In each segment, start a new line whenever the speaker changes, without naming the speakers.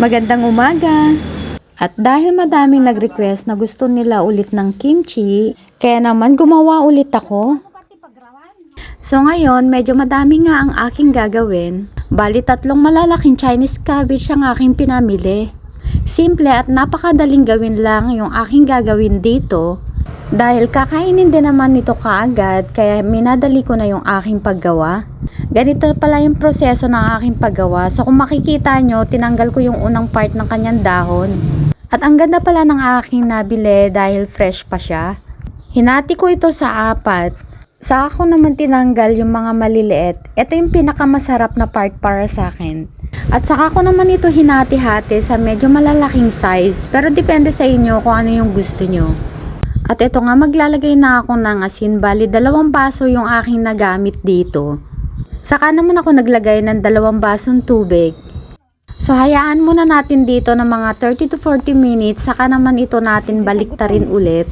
Magandang umaga! At dahil madaming nag-request na gusto nila ulit ng kimchi, kaya naman gumawa ulit ako. So ngayon, medyo madami nga ang aking gagawin. Bali 3 malalaking Chinese cabbage ang aking pinamili. Simple at napakadaling gawin lang yung aking gagawin dito. Dahil kakainin din naman nito kaagad, kaya minadali ko na yung aking paggawa. Ganito pala yung proseso ng aking paggawa. So kung makikita nyo, tinanggal ko yung unang part ng kanyang dahon. At ang ganda pala ng aking nabili dahil fresh pa siya. Hinati ko ito sa 4. Saka ko naman tinanggal yung mga maliliit. Ito yung pinakamasarap na part para sa akin. At saka ko naman ito hinati-hati sa medyo malalaking size. Pero depende sa inyo kung ano yung gusto nyo. At ito nga, maglalagay na ako ng asin. Bali 2 baso yung aking nagamit dito. Saka naman ako naglagay ng 2 basong tubig. So hayaan muna natin dito ng mga 30 to 40 minutes. Saka naman ito natin baliktarin ulit.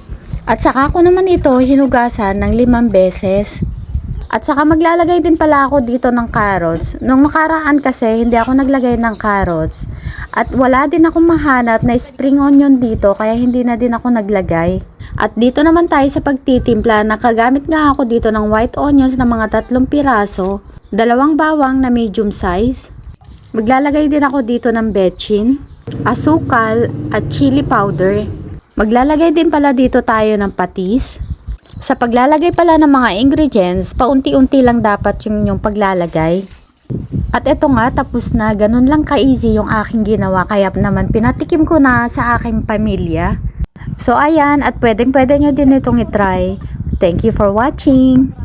At saka ko naman ito hinugasan ng 5 beses. At saka maglalagay din pala ako dito ng carrots. Nung nakaraan kasi hindi ako naglagay ng carrots. At wala din ako mahanap na spring onion dito kaya hindi na din ako naglagay. At dito naman tayo sa pagtitimpla. Nakagamit nga ako dito ng white onions na mga 3 piraso. 2 bawang na medium size. Maglalagay din ako dito ng betchin, asukal at chili powder. Maglalagay din pala dito tayo ng patis. Sa paglalagay pala ng mga ingredients, paunti-unti lang dapat yung paglalagay. At eto nga, tapos na. Ganun lang ka-easy yung aking ginawa. Kaya naman pinatikim ko na sa aking pamilya. So ayan, at pwedeng-pwede nyo din itong itry. Thank you for watching.